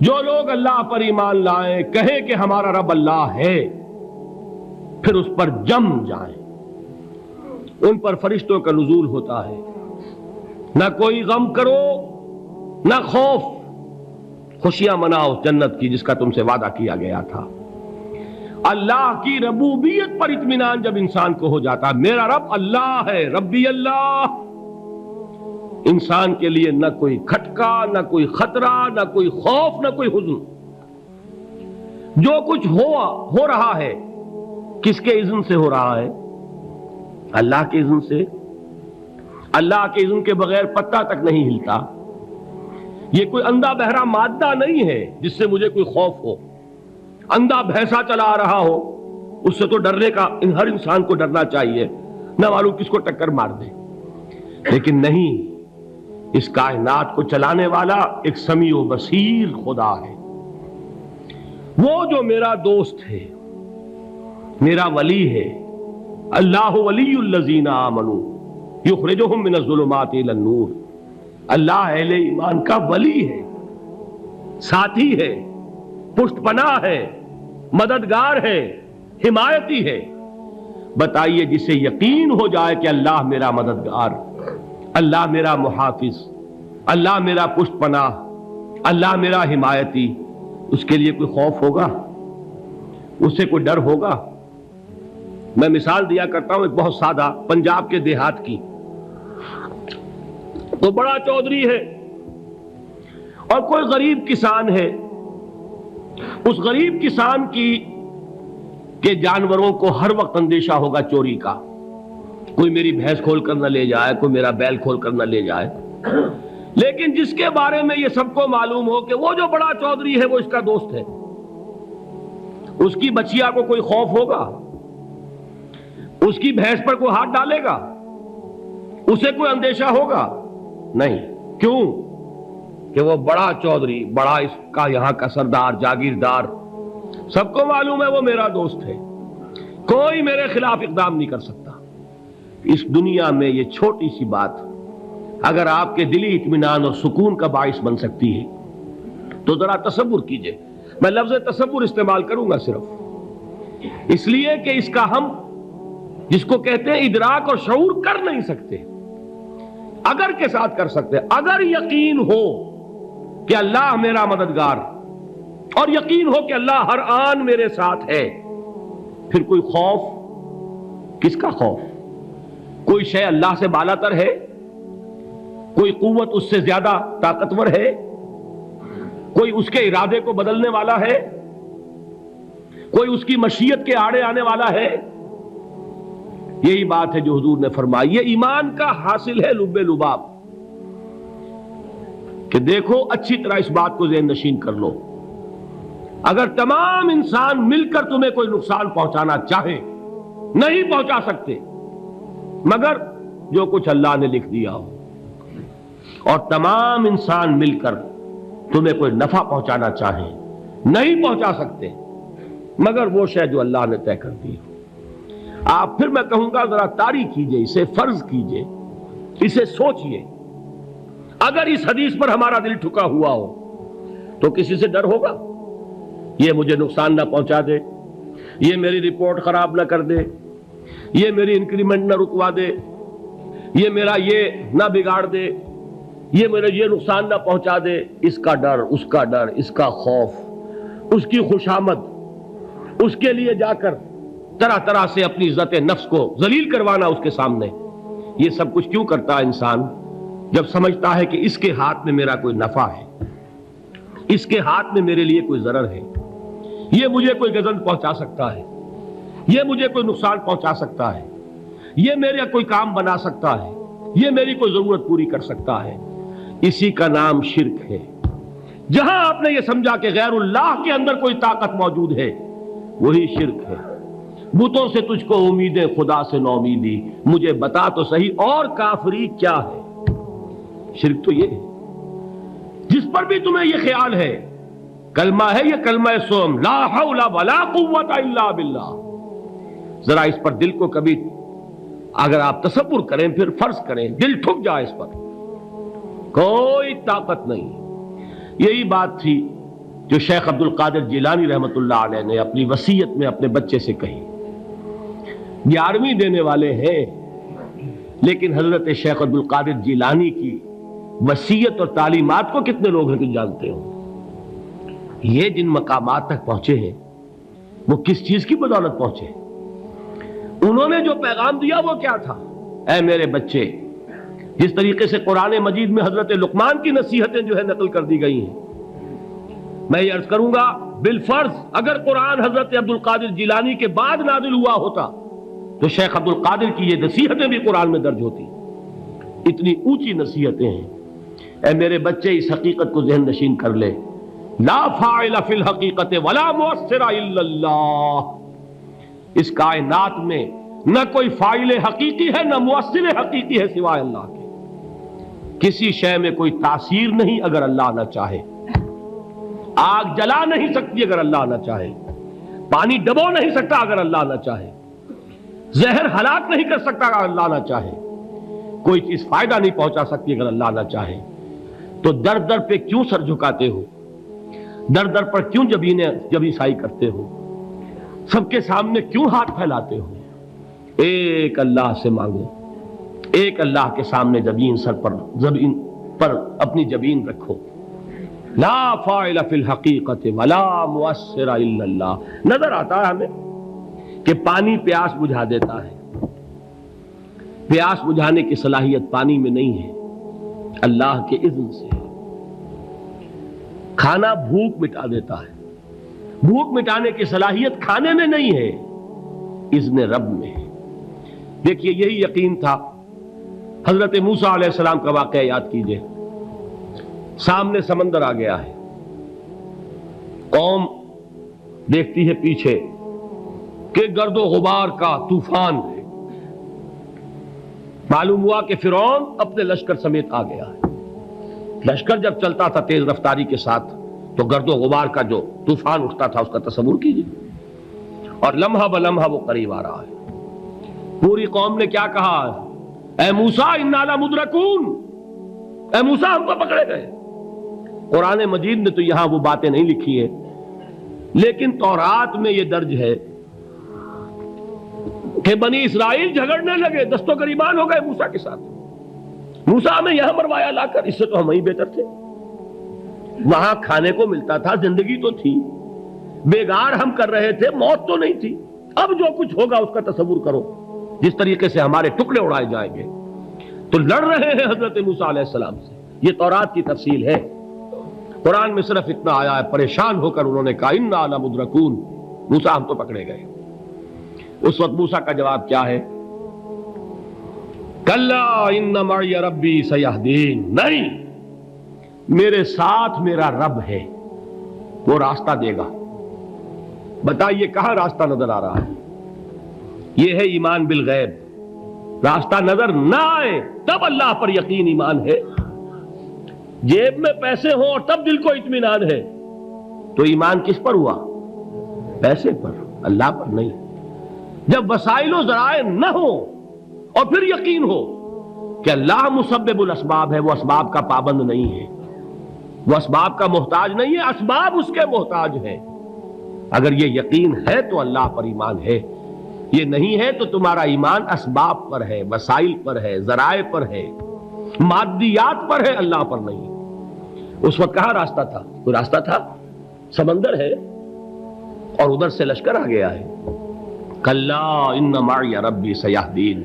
جو لوگ اللہ پر ایمان لائیں، کہیں کہ ہمارا رب اللہ ہے، پھر اس پر جم جائیں، ان پر فرشتوں کا نزول ہوتا ہے۔ نہ کوئی غم کرو نہ خوف، خوشیاں مناؤ جنت کی جس کا تم سے وعدہ کیا گیا تھا۔ اللہ کی ربوبیت پر اطمینان جب انسان کو ہو جاتا، میرا رب اللہ ہے، ربی اللہ، انسان کے لیے نہ کوئی کھٹکا، نہ کوئی خطرہ، نہ کوئی خوف، نہ کوئی حزن۔ جو کچھ ہو رہا ہے کس کے اذن سے ہو رہا ہے؟ اللہ کے اذن سے۔ اللہ کے اذن کے بغیر پتہ تک نہیں ہلتا۔ یہ کوئی اندھا بہرا مادہ نہیں ہے جس سے مجھے کوئی خوف ہو۔ اندھا بھینسا چلا آ رہا ہو، اس سے تو ڈرنے کا ہر انسان کو ڈرنا چاہیے، نہ معلوم کس کو ٹکر مار دے۔ لیکن نہیں، اس کائنات کو چلانے والا ایک سمیع و بصیر خدا ہے، وہ جو میرا دوست ہے، میرا ولی ہے۔ اللہ ولی الذین آمنوا یخرجہم من الظلمات الی النور۔ اللہ اہل ایمان کا ولی ہے، ساتھی ہے، پشت پناہ ہے، مددگار ہے، حمایتی ہے۔ بتائیے جسے یقین ہو جائے کہ اللہ میرا مددگار، اللہ میرا محافظ، اللہ میرا پشت پناہ، اللہ میرا حمایتی، اس کے لیے کوئی خوف ہوگا؟ اس سے کوئی ڈر ہوگا؟ میں مثال دیا کرتا ہوں ایک بہت سادہ، پنجاب کے دیہات کی۔ تو بڑا چودھری ہے اور کوئی غریب کسان ہے۔ اس غریب کسان کے جانوروں کو ہر وقت اندیشہ ہوگا چوری کا، کوئی میری بھینس کھول کر نہ لے جائے، کوئی میرا بیل کھول کر نہ لے جائے۔ لیکن جس کے بارے میں یہ سب کو معلوم ہو کہ وہ جو بڑا چودھری ہے وہ اس کا دوست ہے، اس کی بچیا کو کوئی خوف ہوگا؟ اس کی بھینس پر کوئی ہاتھ ڈالے گا؟ اسے کوئی اندیشہ ہوگا؟ نہیں۔ کیوں؟ کہ وہ بڑا چودھری، بڑا اس کا یہاں کا سردار، جاگیردار، سب کو معلوم ہے وہ میرا دوست ہے، کوئی میرے خلاف اقدام نہیں کر سکتا۔ اس دنیا میں یہ چھوٹی سی بات اگر آپ کے دلی اطمینان اور سکون کا باعث بن سکتی ہے تو ذرا تصور کیجئے۔ میں لفظ تصور استعمال کروں گا صرف اس لیے کہ اس کا ہم جس کو کہتے ہیں ادراک اور شعور کر نہیں سکتے، اگر کے ساتھ کر سکتے۔ اگر یقین ہو کہ اللہ میرا مددگار اور یقین ہو کہ اللہ ہر آن میرے ساتھ ہے، پھر کوئی خوف، کس کا خوف؟ کوئی شے اللہ سے بالاتر ہے؟ کوئی قوت اس سے زیادہ طاقتور ہے؟ کوئی اس کے ارادے کو بدلنے والا ہے؟ کوئی اس کی مشیت کے آڑے آنے والا ہے؟ یہی بات ہے جو حضور نے فرمائی۔ یہ ایمان کا حاصل ہے لب لباب، کہ دیکھو اچھی طرح اس بات کو ذہن نشین کر لو، اگر تمام انسان مل کر تمہیں کوئی نقصان پہنچانا چاہے نہیں پہنچا سکتے، مگر جو کچھ اللہ نے لکھ دیا ہو، اور تمام انسان مل کر تمہیں کوئی نفع پہنچانا چاہیں نہیں پہنچا سکتے، مگر وہ شے جو اللہ نے طے کر دی ہو۔ آپ پھر میں کہوں گا ذرا طاری کیجئے، اسے فرض کیجئے، اسے سوچئے۔ اگر اس حدیث پر ہمارا دل ٹھکا ہوا ہو تو کسی سے ڈر ہوگا؟ یہ مجھے نقصان نہ پہنچا دے، یہ میری رپورٹ خراب نہ کر دے، یہ میری انکریمنٹ نہ رکوا دے، یہ میرا یہ نہ بگاڑ دے، یہ میرا یہ نقصان نہ پہنچا دے۔ اس کا ڈر، اس کا ڈر، اس کا خوف، اس کی خوشامد، اس کے لیے جا کر طرح طرح سے اپنی عزت نفس کو ذلیل کروانا اس کے سامنے، یہ سب کچھ کیوں کرتا ہے انسان؟ جب سمجھتا ہے کہ اس کے ہاتھ میں میرا کوئی نفع ہے، اس کے ہاتھ میں میرے لیے کوئی ضرر ہے، یہ مجھے کوئی گزن پہنچا سکتا ہے، یہ مجھے کوئی نقصان پہنچا سکتا ہے، یہ میرا کوئی کام بنا سکتا ہے، یہ میری کوئی ضرورت پوری کر سکتا ہے، اسی کا نام شرک ہے۔ جہاں آپ نے یہ سمجھا کہ غیر اللہ کے اندر کوئی طاقت موجود ہے، وہی شرک ہے۔ بتوں سے تجھ کو امیدیں، خدا سے نومیدی، مجھے بتا تو صحیح اور کافری کیا ہے؟ شرک تو یہ ہے۔ جس پر بھی تمہیں یہ خیال ہے، کلمہ ہے یہ کلمہ سوم، لا حول ولا قوت الا باللہ، ذرا اس پر دل کو کبھی اگر آپ تصور کریں، پھر فرض کریں، دل ٹھک جائے اس پر، کوئی طاقت نہیں۔ یہی بات تھی جو شیخ عبد القادر جیلانی رحمۃ اللہ علیہ نے اپنی وصیت میں اپنے بچے سے کہی. 11ویں دینے والے ہیں، لیکن حضرت شیخ عبد القادر جیلانی کی وصیت اور تعلیمات کو کتنے لوگ ہیں کہ جانتے ہو؟ یہ جن مقامات تک پہنچے ہیں وہ کس چیز کی بدولت پہنچے؟ انہوں نے جو پیغام دیا وہ کیا تھا؟ اے میرے بچے، جس طریقے سے قرآن مجید میں حضرت لقمان کی نصیحتیں جو ہے نقل کر دی گئی ہیں، میں یہ عرض کروں گا بالفرض اگر قرآن حضرت عبد القادر جیلانی کے بعد نازل ہوا ہوتا تو شیخ عبد القادر کی یہ نصیحتیں بھی قرآن میں درج ہوتی. اتنی اونچی نصیحتیں ہیں. اے میرے بچے، اس حقیقت کو ذہن نشین کر لے، لا فاعل فی الحقیقت ولا مؤثر الا اللہ. اس کائنات میں نہ کوئی فاعل حقیقی ہے نہ مؤثر حقیقی ہے سوائے اللہ کے. کسی شے میں کوئی تاثیر نہیں اگر اللہ نہ چاہے. آگ جلا نہیں سکتی اگر اللہ نہ چاہے. پانی ڈبو نہیں سکتا اگر اللہ نہ چاہے. زہر ہلاک نہیں کر سکتا اگر اللہ نہ چاہے. کوئی چیز فائدہ نہیں پہنچا سکتی اگر اللہ نہ چاہے. تو در در پہ کیوں سر جھکاتے ہو؟ در در پر کیوں جبیں سائی کرتے ہو؟ سب کے سامنے کیوں ہاتھ پھیلاتے ہو؟ ایک اللہ سے مانگو. ایک اللہ کے سامنے زمین پر اپنی جبین رکھو. لا فاعل فی الحقیقت ولا مؤثر الا اللہ. نظر آتا ہے ہمیں کہ پانی پیاس بجھا دیتا ہے. پیاس بجھانے کی صلاحیت پانی میں نہیں ہے، اللہ کے اذن سے. کھانا بھوک مٹا دیتا ہے. بھوک مٹانے کی صلاحیت کھانے میں نہیں ہے، اذن رب میں ہے. دیکھیے یہی یقین تھا. حضرت موسیٰ علیہ السلام کا واقعہ یاد کیجئے. سامنے سمندر آ گیا ہے. قوم دیکھتی ہے پیچھے کہ گرد و غبار کا طوفان ہے. معلوم ہوا کہ فرعون اپنے لشکر سمیت آ گیا ہے. لشکر جب چلتا تھا تیز رفتاری کے ساتھ تو گرد و غبار کا جو طوفان اٹھتا تھا اس کا تصور کیجیے. اور لمحہ بلمحہ وہ قریب آ رہا ہے. پوری قوم نے کیا کہا؟ اے موسیٰ انا لمدرکون. اے موسیٰ ہم کو پکڑے گئے. قرآن مجید نے تو یہاں وہ باتیں نہیں لکھی ہیں، لیکن تورات میں یہ درج ہے کہ بنی اسرائیل جھگڑنے لگے، دست و گریبان ہو گئے موسیٰ کے ساتھ. موسیٰ ہمیں یہاں مروایا لا کر، اس سے تو ہم ہی بہتر تھے. وہاں کھانے کو ملتا تھا، زندگی تو تھی، بیگار ہم کر رہے تھے، موت تو نہیں تھی. اب جو کچھ ہوگا اس کا تصور کرو، جس طریقے سے ہمارے ٹکڑے اڑائے جائیں گے. تو لڑ رہے ہیں حضرت موسیٰ علیہ السلام سے. یہ تورات کی تفصیل ہے. قرآن میں صرف اتنا آیا ہے، پریشان ہو کر انہوں نے کہا انا لمدرکون. موسیٰ ہم تو پکڑے گئے. اس وقت موسیٰ کا جواب کیا ہے؟ کلا ان معی ربی سیہدین. نہیں، میرے ساتھ میرا رب ہے، وہ راستہ دے گا. بتائیے کہاں راستہ نظر آ رہا ہے؟ یہ ہے ایمان بالغیب. راستہ نظر نہ آئے تب اللہ پر یقین ایمان ہے. جیب میں پیسے ہوں اور تب دل کو اطمینان ہے تو ایمان کس پر ہوا؟ پیسے پر، اللہ پر نہیں. جب وسائل و ذرائع نہ ہو اور پھر یقین ہو کہ اللہ مسبب الاسباب ہے، وہ اسباب کا پابند نہیں ہے، وہ اسباب کا محتاج نہیں ہے، اسباب اس کے محتاج ہیں. اگر یہ یقین ہے تو اللہ پر ایمان ہے. یہ نہیں ہے تو تمہارا ایمان اسباب پر ہے، وسائل پر ہے، ذرائع پر ہے، مادیات پر ہے، اللہ پر نہیں. اس وقت کہاں راستہ تھا؟ کوئی راستہ تھا؟ سمندر ہے اور ادھر سے لشکر آ گیا ہے. کلا ان معی ربی سیہدین.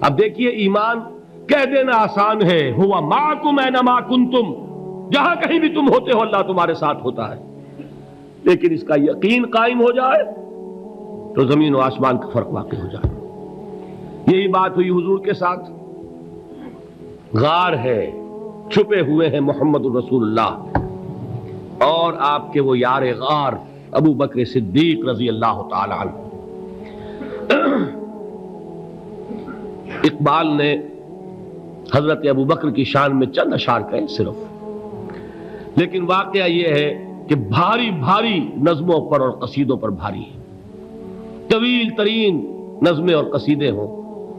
اب دیکھیے ایمان کہہ دینا آسان ہے، ہوا معکم اینما کنتم. جہاں کہیں بھی تم ہوتے ہو اللہ تمہارے ساتھ ہوتا ہے. لیکن اس کا یقین قائم ہو جائے تو زمین و آسمان کا فرق واقع ہو جائے. یہی بات ہوئی حضور کے ساتھ. غار ہے، چھپے ہوئے ہیں محمد الرسول اللہ اور آپ کے وہ یار غار ابو بکر صدیق رضی اللہ تعالی عنہ. اقبال نے حضرت ابو بکر کی شان میں چند اشعار کہے صرف، لیکن واقعہ یہ ہے کہ بھاری بھاری نظموں پر اور قصیدوں پر بھاری ہے. طویل ترین نظمیں اور قصیدے ہوں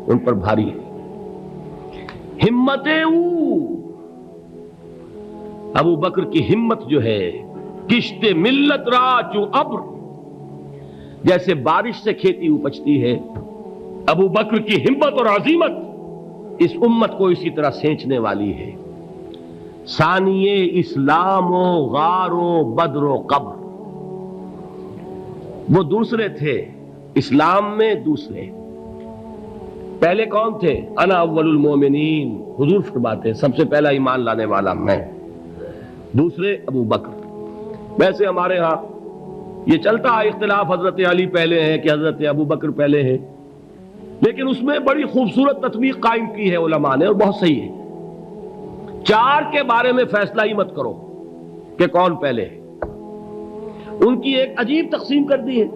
ان پر بھاری ہے. ہمتیں ابو بکر کی ہمت جو ہے کشت ملت را چو ابر، جیسے بارش سے کھیتی اپجتی ہے، ابو بکر کی ہمت اور عزیمت اس امت کو اسی طرح سینچنے والی ہے۔ ثانیے اسلام و غار و بدر و قبر، وہ دوسرے تھے اسلام میں، دوسرے پہلے کون تھے؟ انا اول المومنین، حضور فرماتے ہیں سب سے پہلا ایمان لانے والا میں، دوسرے ابو بکر۔ ویسے ہمارے ہاں یہ چلتا ہے اختلاف، حضرت علی پہلے ہیں کہ حضرت ابو بکر پہلے ہیں، لیکن اس میں بڑی خوبصورت تطبیق قائم کی ہے علماء نے، اور بہت صحیح ہے۔ چار کے بارے میں فیصلہ ہی مت کرو کہ کون پہلے ہے، ان کی ایک عجیب تقسیم کر دی ہے۔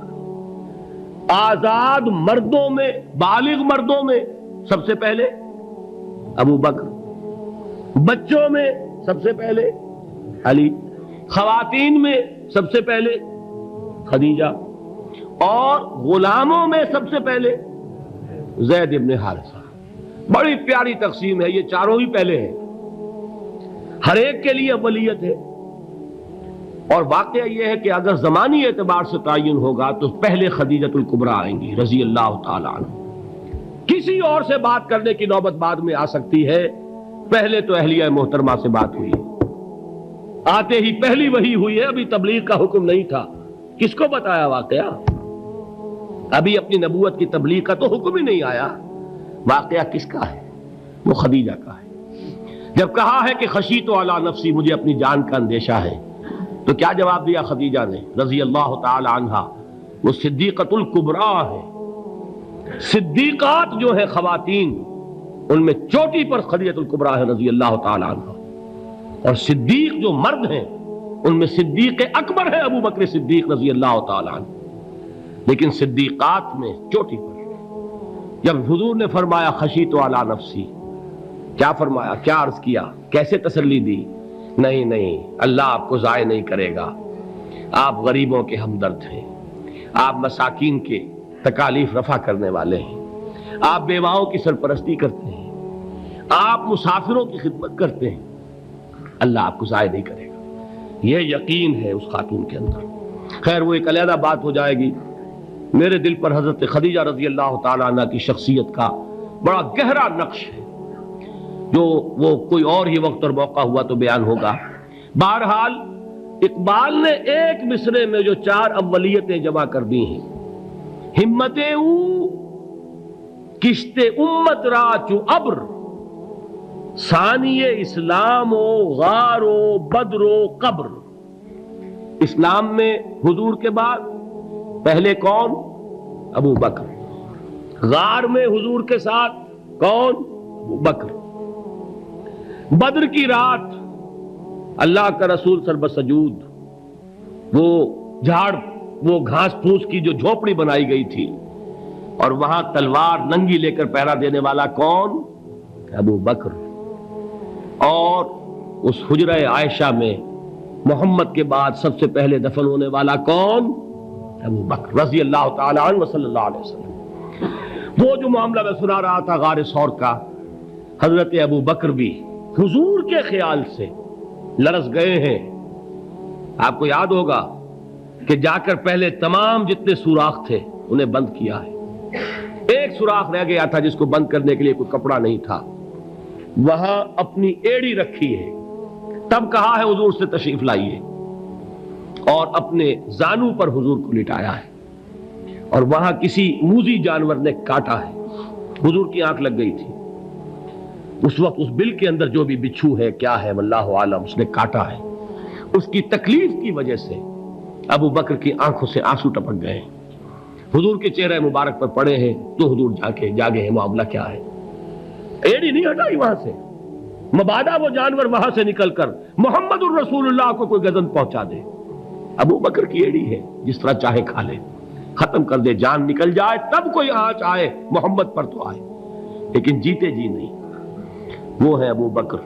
آزاد مردوں میں، بالغ مردوں میں سب سے پہلے ابو بکر، بچوں میں سب سے پہلے علی، خواتین میں سب سے پہلے خدیجہ، اور غلاموں میں سب سے پہلے زید ابن حارثہ۔ بڑی پیاری تقسیم ہے، یہ چاروں ہی پہلے ہیں، ہر ایک کے لیے اولیت ہے۔ اور واقعہ یہ ہے کہ اگر زمانی اعتبار سے تعین ہوگا تو پہلے خدیجۃ الکبریٰ آئیں گی رضی اللہ تعالی عنہ، کسی اور سے بات کرنے کی نوبت بعد میں آ سکتی ہے، پہلے تو اہلیہ محترمہ سے بات ہوئی، آتے ہی پہلی وحی ہوئی ہے، ابھی تبلیغ کا حکم نہیں تھا، کس کو بتایا واقعہ؟ ابھی اپنی نبوت کی تبلیغ کا تو حکم ہی نہیں آیا، واقعہ کس کا ہے؟ وہ خدیجہ کا ہے۔ جب کہا ہے کہ خشیت علی نفسی، مجھے اپنی جان کا اندیشہ ہے، تو کیا جواب دیا خدیجہ نے رضی اللہ تعالی عنہا؟ وہ صدیقۃ الکبریٰ ہے، صدیقات جو ہے خواتین ان میں چوٹی پر خدیجۃ الکبریٰ ہے رضی اللہ تعالی عنہا، اور صدیق جو مرد ہیں ان میں صدیق اکبر ہے ابو بکر صدیق رضی اللہ تعالی عنہ، لیکن صدیقات میں چوٹی پر۔ جب حضور نے فرمایا خشیت علی نفسی، کیا فرمایا؟ کیا عرض کیا؟ کیسے تسلی دی؟ نہیں نہیں، اللہ آپ کو ضائع نہیں کرے گا، آپ غریبوں کے ہمدرد ہیں، آپ مساکین کے تکالیف رفع کرنے والے ہیں، آپ بیواؤں کی سرپرستی کرتے ہیں، آپ مسافروں کی خدمت کرتے ہیں، اللہ آپ کو ضائع نہیں کرے گا۔ یہ یقین ہے اس خاتون کے اندر۔ خیر وہ ایک علیحدہ بات ہو جائے گی۔ میرے دل پر حضرت خدیجہ رضی اللہ تعالی عنہ کی شخصیت کا بڑا گہرا نقش ہے، جو وہ کوئی اور ہی وقت اور موقع ہوا تو بیان ہوگا۔ بہرحال اقبال نے ایک مصرے میں جو چار اولیتیں جمع کر دی ہیں، ہمت او کشت امت را چو ابر، ثانی اسلام و غار و بدر و قبر۔ اسلام میں حضور کے بعد پہلے کون؟ ابو بکر۔ غار میں حضور کے ساتھ کون؟ ابو بکر۔ بدر کی رات اللہ کا رسول سربسجود وہ جھاڑ، وہ گھاس پھوس کی جو جھوپڑی بنائی گئی تھی، اور وہاں تلوار ننگی لے کر پہرا دینے والا کون؟ ابو بکر۔ اور اس حجرہ عائشہ میں محمد کے بعد سب سے پہلے دفن ہونے والا کون؟ ابو بکر رضی اللہ تعالی عنہ صلی اللہ علیہ وسلم۔ وہ جو معاملہ میں سنا رہا تھا غار ثور کا، حضرت ابو بکر بھی حضور کے خیال سے لرز گئے ہیں۔ آپ کو یاد ہوگا کہ جا کر پہلے تمام جتنے سوراخ تھے انہیں بند کیا ہے، ایک سوراخ رہ گیا تھا جس کو بند کرنے کے لیے کوئی کپڑا نہیں تھا، وہاں اپنی ایڑی رکھی ہے، تب کہا ہے حضور سے تشریف لائیے، اور اپنے زانو پر حضور کو لٹایا ہے، اور وہاں کسی موذی جانور نے کاٹا ہے، حضور کی آنکھ لگ گئی تھی، اس وقت اس بل کے اندر جو بھی بچھو ہے کیا ہے واللہ عالم، اس نے کاٹا ہے، اس کی تکلیف کی وجہ سے ابو بکر کی آنکھوں سے آنسو ٹپک گئے، حضور کے چہرے مبارک پر پڑے ہیں، تو حضور جاگے ہیں، معاملہ کیا ہے؟ ایڑی نہیں ہٹائی وہاں سے، مبادا وہ جانور وہاں سے نکل کر محمد الرسول اللہ کو کوئی گزن پہنچا دے، ابو بکر کی ایڑی ہے، جس طرح چاہے کھا لے، ختم کر دے، جان نکل جائے تب کوئی آنچ آئے محمد پر تو آئے، لیکن جیتے جی نہیں۔ وہ ہے ابو بکر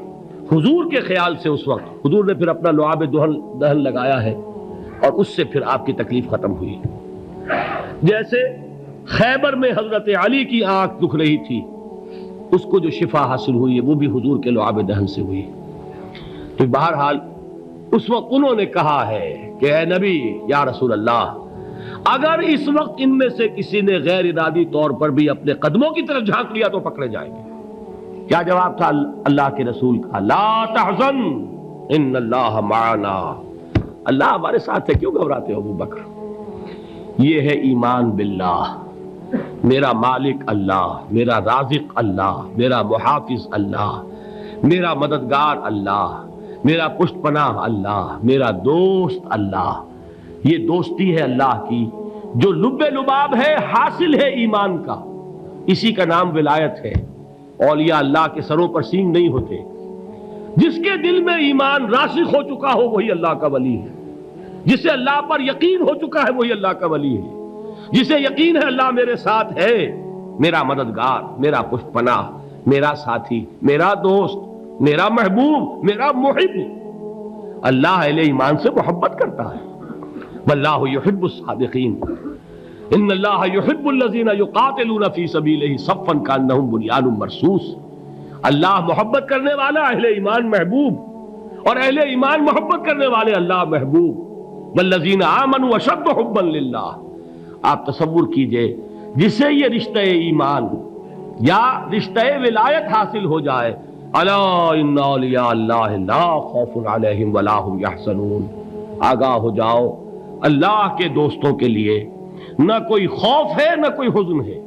حضور کے خیال سے۔ اس وقت حضور نے پھر اپنا لعاب دہن لگایا ہے، اور اس سے پھر آپ کی تکلیف ختم ہوئی۔ جیسے خیبر میں حضرت علی کی آنکھ دکھ رہی تھی، اس کو جو شفا حاصل ہوئی ہے وہ بھی حضور کے لعاب دہن سے ہوئی۔ تو بہرحال اس وقت انہوں نے کہا ہے کہ اے نبی یا رسول اللہ، اگر اس وقت ان میں سے کسی نے غیر ارادی طور پر بھی اپنے قدموں کی طرف جھانک لیا تو پکڑے جائیں گے۔ کیا جواب تھا اللہ کے رسول کا؟ لا تحزن ان اللہ معنا، اللہ ہمارے ساتھ ہے، کیوں گھبراتے ہو ابو بکر؟ یہ ہے ایمان باللہ، میرا مالک اللہ، میرا رازق اللہ، میرا محافظ اللہ، میرا مددگار اللہ، میرا پشت پناہ اللہ، میرا دوست اللہ۔ یہ دوستی ہے اللہ کی جو لب لباب ہے، حاصل ہے ایمان کا، اسی کا نام ولایت ہے۔ اولیاء اللہ کے سروں پر سینگ نہیں ہوتے، جس کے دل میں ایمان راسخ ہو چکا ہو وہی اللہ کا ولی ہے، جسے اللہ پر یقین ہو چکا ہے وہی اللہ کا ولی ہے، جسے یقین ہے اللہ میرے ساتھ ہے، میرا مددگار، میرا پشت پناہ، میرا ساتھی، میرا دوست، میرا محبوب، میرا محب۔ اللہ اہل ایمان سے محبت کرتا ہے، واللہ یحب الصادقین، ان اللہ یحب الذین یقاتلون فی سبیلہ صفا کانہم بنیان مرصوص۔ اللہ محبت کرنے والا، اہل ایمان محبوب، اور اہل ایمان محبت کرنے والے اللہ محبوب۔ والذین آمنوا اشد حبا للہ۔ آپ تصور کیجئے جسے یہ رشتہ ایمان یا رشتہ ولایت حاصل ہو جائے، الا ان اولیاء اللہ لا خوف علیہم ولا هم یحزنون، آگاہ ہو جاؤ، اللہ کے دوستوں کے لیے نہ کوئی خوف ہے نہ کوئی حزن ہے۔